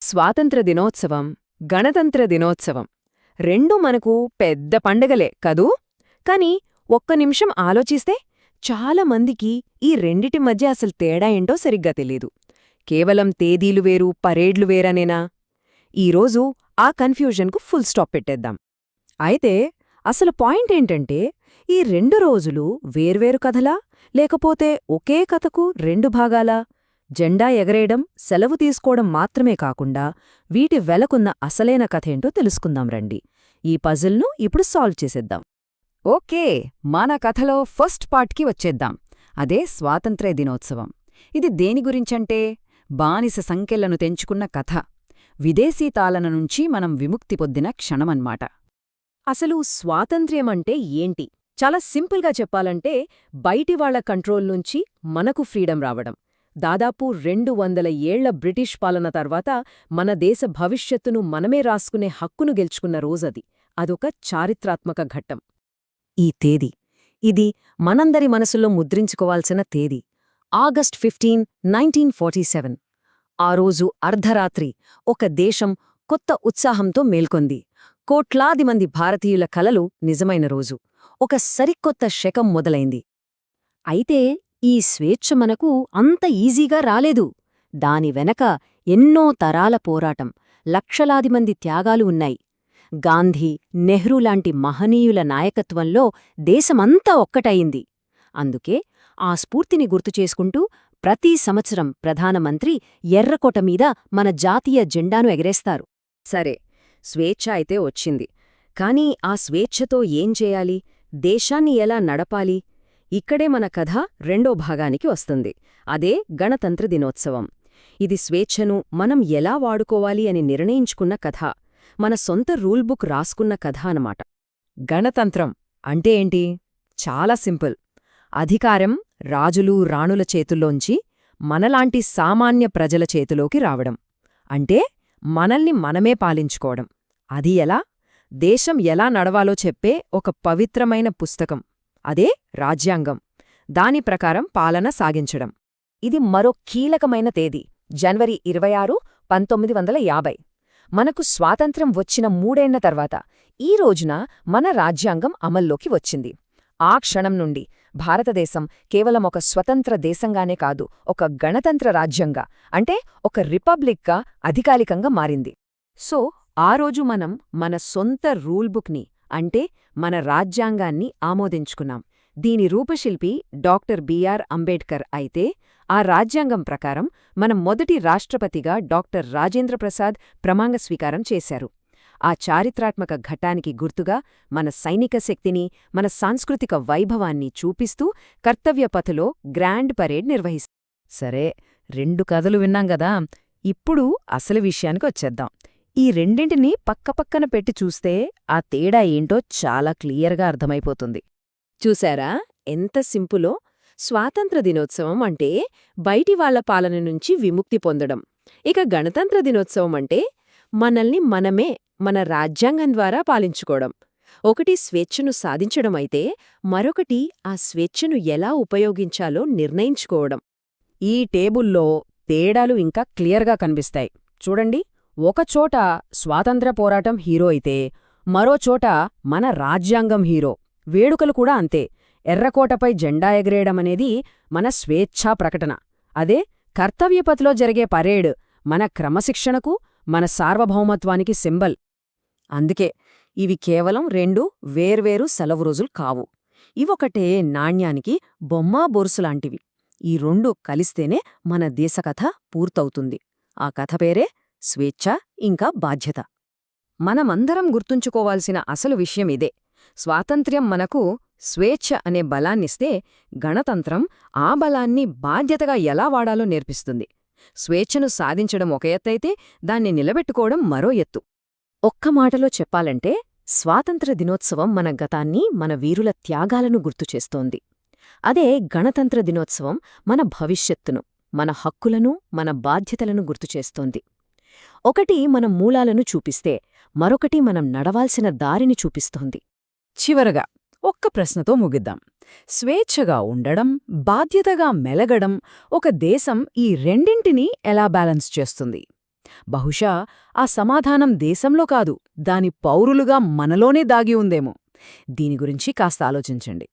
స్వాతంత్ర దినోత్సవం, గణతంత్ర దినోత్సవం రెండూ మనకు పెద్ద పండగలే కదూ. కాని ఒక్క నిమిషం ఆలోచిస్తే చాలా మందికి ఈ రెండిటి మధ్య అసలు తేడా ఏంటో సరిగ్గా తెలీదు. కేవలం తేదీలు వేరు, పరేడ్లు వేరనేనా? ఈరోజు ఆ కన్ఫ్యూజన్కు ఫుల్ స్టాప్ పెట్టేద్దాం. అయితే అసలు పాయింటేంటంటే, ఈ రెండు రోజులు వేర్వేరు కథలా, లేకపోతే ఒకే కథకు రెండు భాగాలా? జెండా ఎగరేయడం, సెలవు తీసుకోవడం మాత్రమే కాకుండా వీటి వెలకున్న అసలైన కథేంటో తెలుసుకుందాం రండి. ఈ పజిల్ను ఇప్పుడు సాల్వ్ చేసేద్దాం. ఓకే, మన కథలో ఫస్ట్ పార్ట్కి వచ్చేద్దాం. అదే స్వాతంత్ర్య దినోత్సవం. ఇది దేని గురించంటే, బానిస సంకెళ్లను తెంచుకున్న కథ. విదేశీ తాళన నుంచి మనం విముక్తి పొందిన క్షణమన్మాట. అసలు స్వాతంత్ర్యమంటే ఏంటి? చాలా సింపుల్గా చెప్పాలంటే, బయటివాళ్ల కంట్రోల్ నుంచి మనకు ఫ్రీడమ్ రావడం. దాదాపు 200 ఏళ్ల బ్రిటిష్ పాలన తర్వాత మన దేశ భవిష్యత్తును మనమే రాసుకునే హక్కును గెలుచుకున్న రోజది. అదొక చారిత్రాత్మక ఘట్టం. ఈ తేదీ, ఇది మనందరి మనసులో ముద్రించుకోవాల్సిన తేదీ. ఆగస్ట్ 15, 1947. ఆ రోజు అర్ధరాత్రి ఒక దేశం కొత్త ఉత్సాహంతో మేల్కొంది. కోట్లాది మంది భారతీయుల కలలు నిజమైన రోజు. ఒక సరికొత్త శకం మొదలైంది. అయితే ఈ స్వేచ్ఛ మనకు అంత ఈజీగా రాలేదు. దాని వెనక ఎన్నో తరాల పోరాటం, లక్షలాది మంది త్యాగాలు ఉన్నాయి. గాంధీ, నెహ్రూ లాంటి మహనీయుల నాయకత్వంలో దేశమంతా ఒక్కటయింది. అందుకే ఆ స్ఫూర్తిని గుర్తుచేసుకుంటూ ప్రతి సంవత్సరం ప్రధానమంత్రి ఎర్రకోట మీద మన జాతీయ జెండాను ఎగరేస్తారు. సరే, స్వేచ్ఛ అయితే వచ్చింది. కానీ ఆ స్వేచ్ఛతో ఏం చేయాలి? దేశాన్ని ఎలా నడపాలి? ఇక్కడే మన కథ రెండో భాగానికి వస్తుంది. అదే గణతంత్ర దినోత్సవం. ఇది స్వేచ్ఛను మనం ఎలా వాడుకోవాలి అని నిర్ణయించుకున్న కథ. మన సొంత రూల్బుక్ రాసుకున్న కథ అన్నమాట. గణతంత్రం అంటే ఏంటి? చాలా సింపుల్. అధికారం రాజులు, రాణుల చేతుల్లోంచి మనలాంటి సామాన్య ప్రజల చేతిలోకి రావడం. అంటే మనల్ని మనమే పాలించుకోవడం. అది ఎలా? దేశం ఎలా నడవాలో చెప్పే ఒక పవిత్రమైన పుస్తకం. అదే రాజ్యాంగం. దాని ప్రకారం పాలన సాగించడం. ఇది మరో కీలకమైన తేదీ, జనవరి 26, 1950. మనకు స్వాతంత్ర్యం వచ్చిన 3 ఏళ్ల తర్వాత ఈ రోజున మన రాజ్యాంగం అమల్లోకి వచ్చింది. ఆ క్షణం నుండి భారతదేశం కేవలం ఒక స్వతంత్ర దేశంగానే కాదు, ఒక గణతంత్ర రాజ్యంగా, అంటే ఒక రిపబ్లిక్గా అధికారికంగా మారింది. సో ఆ రోజు మనం మన సొంత రూల్బుక్ని, అంటే మన రాజ్యాంగాన్ని ఆమోదించుకున్నాం. దీని రూపశిల్పి డాక్టర్ బిఆర్ అంబేడ్కర్ అయితే, ఆ రాజ్యాంగం ప్రకారం మన మొదటి రాష్ట్రపతిగా డాక్టర్ రాజేంద్రప్రసాద్ ప్రమాణ స్వీకారం చేశారు. ఆ చారిత్రాత్మక ఘట్టానికి గుర్తుగా మన సైనిక శక్తిని, మన సాంస్కృతిక వైభవాన్ని చూపిస్తూ కర్తవ్యపథలో గ్రాండ్ పరేడ్ నిర్వహిస్తారు. సరే, 2 కథలు విన్నాం గదా, ఇప్పుడు అసలు విషయానికి వచ్చేద్దాం. ఈ రెండింటినీ పక్కపక్కన పెట్టి చూస్తే ఆ తేడా ఏంటో చాలా క్లియర్గా అర్థమైపోతుంది. చూశారా ఎంత సింపులో? స్వాతంత్ర దినోత్సవం అంటే బయటివాళ్ల పాలన నుంచి విముక్తి పొందడం. ఇక గణతంత్ర దినోత్సవం అంటే మనల్ని మనమే మన రాజ్యాంగం ద్వారా పాలించుకోవడం. ఒకటి స్వేచ్ఛను సాధించడం అయితే, మరొకటి ఆ స్వేచ్ఛను ఎలా ఉపయోగించాలో నిర్ణయించుకోవడం. ఈ టేబుల్లో తేడాలు ఇంకా క్లియర్గా కనిపిస్తాయి. చూడండి, ఒకచోట స్వాతంత్ర్య పోరాటం హీరో అయితే, మరోచోట మన రాజ్యాంగం హీరో. వేడుకలు కూడా అంతే. ఎర్రకోటపై జెండా ఎగరేయడమనేది మన స్వేచ్ఛా ప్రకటన. అదే కర్తవ్యపథలో జరిగే పరేడ్ మన క్రమశిక్షణకు, మన సార్వభౌమత్వానికి సింబల్. అందుకే ఇవి కేవలం 2 వేర్వేరు సెలవు రోజులు కావు. ఇవొకటే నాణ్యానికి బొమ్మా బొరుసులాంటివి. ఈ 2 కలిస్తేనే మన దేశకథ పూర్తవుతుంది. ఆ కథ పేరే స్వేచ్ఛ ఇంకా బాధ్యత. మనమందరం గుర్తుంచుకోవాల్సిన అసలు విషయం ఇదే. స్వాతంత్ర్యం మనకు స్వేచ్ఛ అనే బలాన్నిస్తే, గణతంత్రం ఆ బలాన్ని బాధ్యతగా ఎలా వాడాలో నేర్పిస్తుంది. స్వేచ్ఛను సాధించడం ఒక ఎత్తైతే, దాన్ని నిలబెట్టుకోవడం మరో ఎత్తు. ఒక్క మాటలో చెప్పాలంటే, స్వాతంత్ర దినోత్సవం మన గతాన్ని, మన వీరుల త్యాగాలను గుర్తుచేస్తోంది. అదే గణతంత్ర దినోత్సవం మన భవిష్యత్తును, మన హక్కులను, మన బాధ్యతలను గుర్తుచేస్తోంది. ఒకటి మన మూలాలను చూపిస్తే, మరొకటి మనం నడవాల్సిన దారిని చూపిస్తోంది. చివరగా ఒక్క ప్రశ్నతో ముగిద్దాం. స్వేచ్ఛగా ఉండడం, బాధ్యతగా మెలగడం, ఒక దేశం ఈ రెండింటినీ ఎలా బ్యాలెన్స్ చేస్తుంది? బహుశా ఆ సమాధానం దేశంలో కాదు, దాని పౌరులుగా మనలోనే దాగి ఉందేమో. దీని గురించి కాస్త ఆలోచించండి.